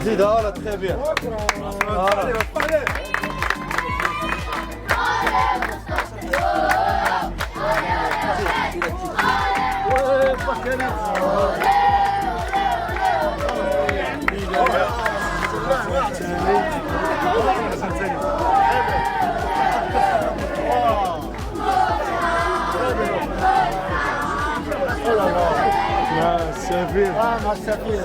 زيد هلا تخي بيان. السفير مع السفير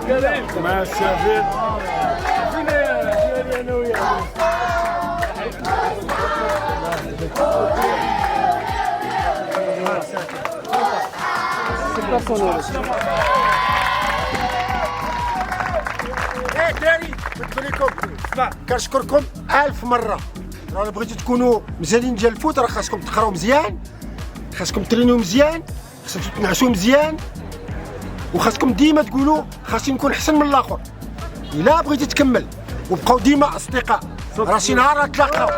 ديال مع السفير انا وياه داري قلت لكم اسمع كنشكركم 1000 مره. راه بغيتو تكونوا مزيانين ديال الفوت راه خاصكم تقراو مزيان، خاصكم ترينيو مزيان، خاصكم تنعسوا مزيان، وخاصكم ديما تقولوا خاصني نكون احسن من الاخر. الا بغيتي تكمل وبقاو ديما اصدقاء راه شي نهار نتلاقاو.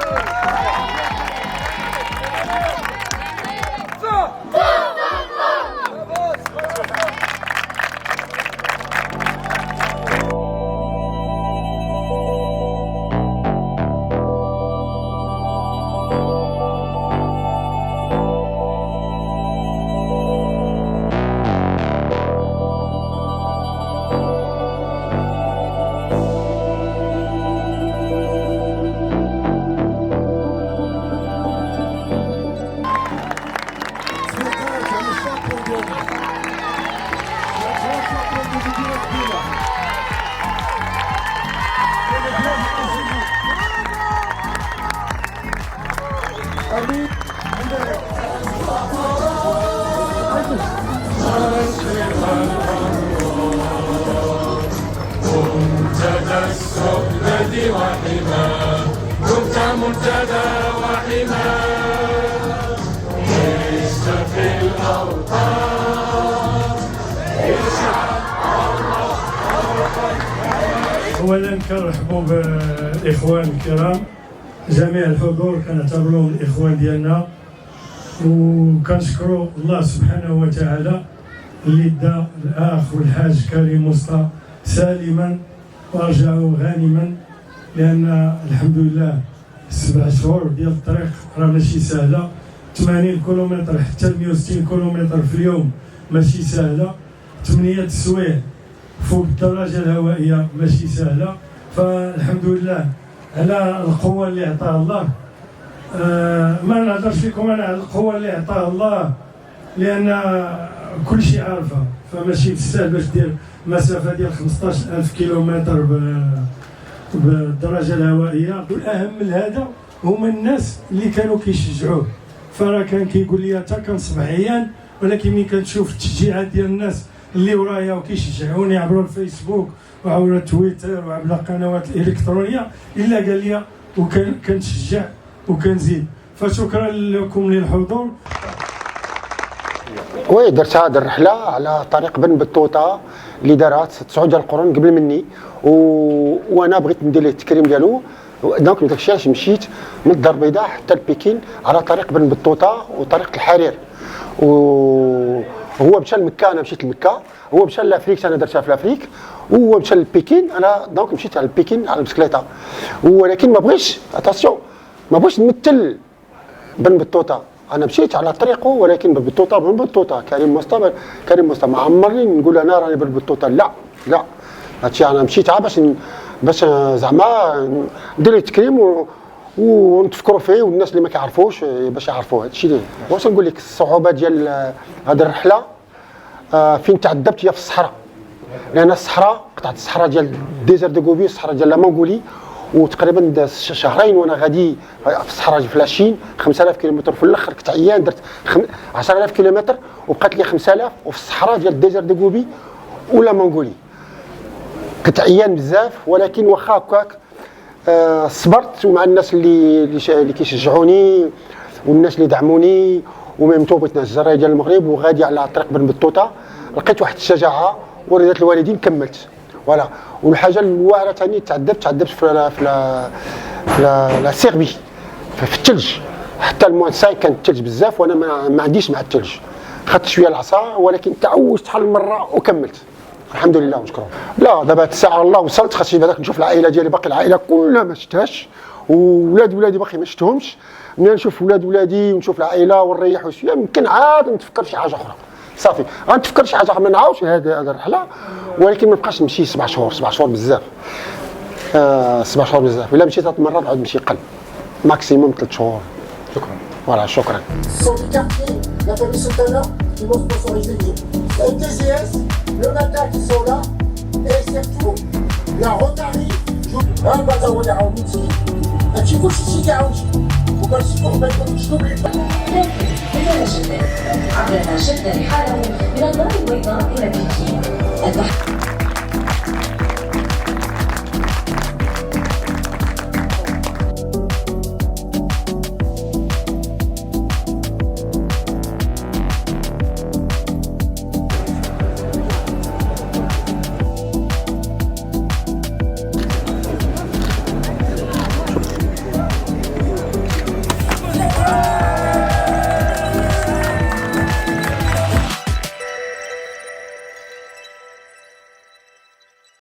منتدى السؤدد وحماه كنت منتدى وحماه عشت في الأوطان اولا كنرحبوا بالاخوان الكرام جميع الحضور كنعتبروهم الاخوان ديالنا، وكنشكروا الله سبحانه وتعالى اللي دا الاخ والحاج كريم مصطفى سالما ورجعوا غانما، لان الحمد لله 7 شهور ديال الطريق راه ماشي سهله، 80 كيلومتر حتى 160 كيلومتر في اليوم ماشي سهله، 8 السوايع فوق الدراجه الهوائيه ماشي سهله. فالحمد لله على القوه اللي عطاها الله. ما نهضرش لكم انا على القوه اللي عطاها الله لان كل شيء عارفه، فماشي بزاف باش دير مسافه ديال 15000 كيلومتر بالدراجه الهوائيه. والاهم من هذا هما الناس اللي كانوا كيشجعوه، فراه كان كيقول لي حتى كنصبح عيان، ولكن ملي كنشوف التشجيعات ديال الناس اللي ورايا وكيشجعوني عبر الفيسبوك وعبر تويتر وعبر القنوات الالكترونيه الا قال لي وكنتشجع وكنزيد. فشكرا لكم للحضور. وي درت هذه الرحله على طريق بن بطوطه اللي دارت 9 ديال القرون قبل مني، وانا بغيت ندير ليه التكريم ديالو. دونك من داكشي علاش مشيت من الدار البيضاء حتى لبكين على طريق بن بطوطه وطريق الحرير، وهو مشى لمكه انا مشيت لمكه، هو مشى لافريك انا درتها في لافريك، وهو مشى لبكين انا دونك مشيت على بكين على البسكليته. ولكن ما بغيتش اتاسيون ما بغيتش نمثل بن بطوطه، انا مشيت على طريقه، ولكن بن بطوطه كريم مصطفى ما عمرني نقول انا راني بن بطوطه، لا هادشي انا مشيت باش زعما ندير له التكريم ونتفكروا فيه، والناس اللي ما كيعرفوش باش يعرفوه. هادشي اللي واش نقول لك. الصعوبه ديال هذه الرحله فين تعذبت هي في الصحراء، لان الصحراء قطعه الصحراء ديال ديزير دو غوبي، الصحراء ديال لا مونغولي، وتقريبا شهرين وانا غادي في الصحراء في لاشين 5000 كيلومتر. في الاخر كنت عيان، درت 10000 كيلومتر وبقات لي 5000 وفي الصحراء ديال ديزير دو غوبي ولا مونغولي. كنت عيان بزاف، ولكن واخا هكاك صبرت، ومع الناس اللي كيشجعوني والناس اللي دعموني، وميم تو بغيت نهز الرايه ديال المغرب وغادي على طريق بن بطوطه، لقيت واحد الشجاعه ورضا الوالدين كملت. فوالا. والحاجه الواعره ثاني تعذبت في لا سيربي، في الثلج حتى الموان 5 كان الثلج بزاف، وانا ما عنديش مع الثلج، خدت شويه العصا ولكن تعوجت شحال من مره وكملت الحمد لله ونشكره. لا دابا هاد الساعه والله وصلت، خاصني بعداك نشوف العائله ديالي، باقي العائله كلها ما شفتهاش، وولاد ولادي باقي ما شفتهمش. ملي نشوف ولاد ولادي ونشوف العائله ونريحوا شويه يمكن عاد نتفكر شي حاجه اخرى. صافي غنتفكر شي حاجه اخرى، ما نعاودش هذه الرحله، ولكن ما بقاش نمشي 7 شهور. 7 شهور بزاف، 7 شهور بزاف. الا مشيت 3 مرات نعاود نمشي قل ماكسيموم 3 شهور. شكرا. فوالا شكرا. sont du quartier, la famille Sultana, qui vont sponsoriser les TGS, le matin qui sont là, et surtout la Rotary. Un bazar ou la Raounti, un petit coup de chichi Raounti. Ou quand il faut mettre un petit peu plus. بدون الشتاء عبر ما شد رحاله من الدار البيضاء إلى بكين.